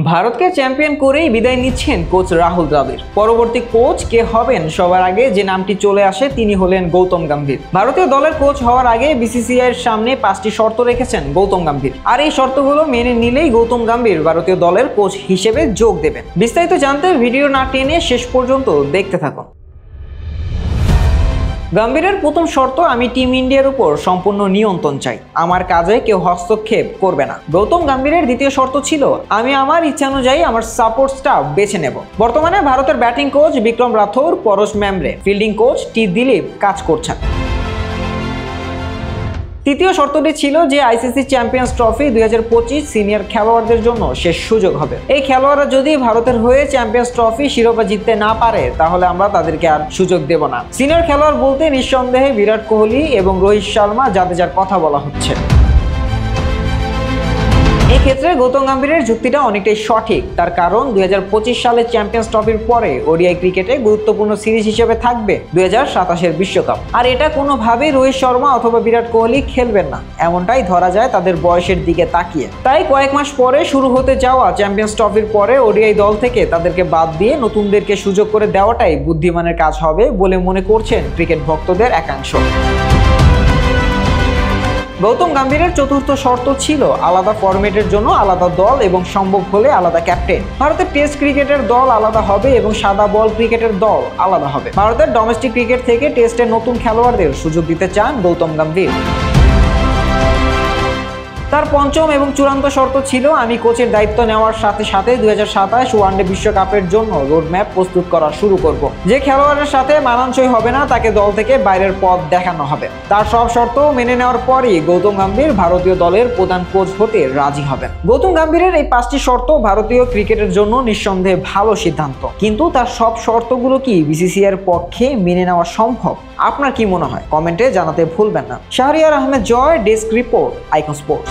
ভারতকে চ্যাম্পিয়ন করেই বিদায় নিচ্ছেন কোচ রাহুল দ্রাবিড়। পরবর্তী কোচ কে হবেন সবার আগে যে নামটি চলে আসে তিনি হলেন গৌতম গম্ভীর। ভারতীয় দলের কোচ হওয়ার আগে বিসিসিআই এর সামনে 5টি শর্ত রেখেছেন গৌতম গম্ভীর, আর এই শর্তগুলো মেনে নিলেই গৌতম গম্ভীর ভারতীয় দলের কোচ হিসেবে যোগ দেবেন। বিস্তারিত জানতে ভিডিও না টেনে শেষ পর্যন্ত দেখতে থাকুন। গম্ভীরের প্রথম শর্ত, আমি টিম ইন্ডিয়ার উপর সম্পূর্ণ নিয়ন্ত্রণ চাই, আমার কাজে কেউ হস্তক্ষেপ করবে না। গৌতম গম্ভীরের দ্বিতীয় শর্ত ছিল, আমি আমার ইচ্ছানুযায়ী আমার সাপোর্ট স্টাফ বেছে নেব। বর্তমানে ভারতের ব্যাটিং কোচ বিক্রম রাথোর, পরশ ম্যামরে, ফিল্ডিং কোচ টি দিলীপ কাজ করছেন। তৃতীয় শর্তটি ছিল যে আইসিসি চ্যাম্পিয়ন্স ট্রফি 2025 সিনিয়র খেলোয়াড়দের জন্য শেষ সুযোগ হবে। এই খেলোয়াড়রা যদি ভারতের হয়ে চ্যাম্পিয়ন্স ট্রফি শিরোপা জিততে না পারে তাহলে আমরা তাদেরকে আর সুযোগ দেব না। সিনিয়র খেলোয়াড় বলতে নিঃসন্দেহে বিরাট কোহলি এবং রোহিত শর্মা, যাদের কথা বলা হচ্ছে। এই ক্ষেত্রে গৌতম গম্ভীরের যুক্তিটা অনেকটাই সঠিক, তার কারণ 2025 সালে চ্যাম্পিয়ন্স ট্রফির পরে ওডিআই ক্রিকেটে গুরুত্বপূর্ণ সিরিজ হিসেবে থাকবে 2027 বিশ্বকাপ, আর এটা কোনোভাবেই রোহিত শর্মা অথবা বিরাট কোহলি খেলবেন না, এমনটাই ধরা যায় তাদের বয়সের দিকে তাকিয়ে। তাই কয়েক মাস পরে শুরু হতে যাওয়া চ্যাম্পিয়ন্স ট্রফির পরে ওডিআই দল থেকে তাদেরকে বাদ দিয়ে নতুনদেরকে সুযোগ করে দেওয়াটাই বুদ্ধিমানের কাজ হবে বলে মনে করছেন ক্রিকেট ভক্তদের একাংশ। গৌতম গম্ভীরের চতুর্থ শর্ত ছিল আলাদা ফরম্যাটের জন্য আলাদা দল এবং সম্ভব হলে আলাদা ক্যাপ্টেন। ভারতের টেস্ট ক্রিকেটের দল আলাদা হবে এবং সাদা বল ক্রিকেটের দল আলাদা হবে। ভারতের ডোমেস্টিক ক্রিকেট থেকে টেস্টের নতুন খেলোয়াড়দের সুযোগ দিতে চান গৌতম গম্ভীর। তার পঞ্চম এবং চূড়ান্ত শর্ত ছিল, আমি কোচের দায়িত্ব নেওয়ার সাথে সাথে 2027 ওয়ানডে বিশ্বকাপের জন্য রোডম্যাপ প্রস্তুত করা শুরু করব। যে খেলোয়াড়ের সাথে মানানসই হবে না তাকে দল থেকে বাইরের পথ দেখানো হবে। তার সব শর্ত মেনে নেওয়ার পরই গৌতম গম্ভীর ভারতীয় দলের প্রধান কোচ হতে রাজি হবেন। গৌতম গম্ভীরের এই 5টি শর্ত ভারতীয় ক্রিকেটের জন্য নিঃসন্দেহে ভালো সিদ্ধান্ত, কিন্তু তার সব শর্তগুলো কি বিসিসিআই এর পক্ষে মেনে নেওয়া সম্ভব? আপনার কি মনে হয় কমেন্টে জানাতে ভুলবেন না। শাহরিয়ার আহমেদ জয়, ডেস্ক রিপোর্ট, আইকন স্পোর্টস।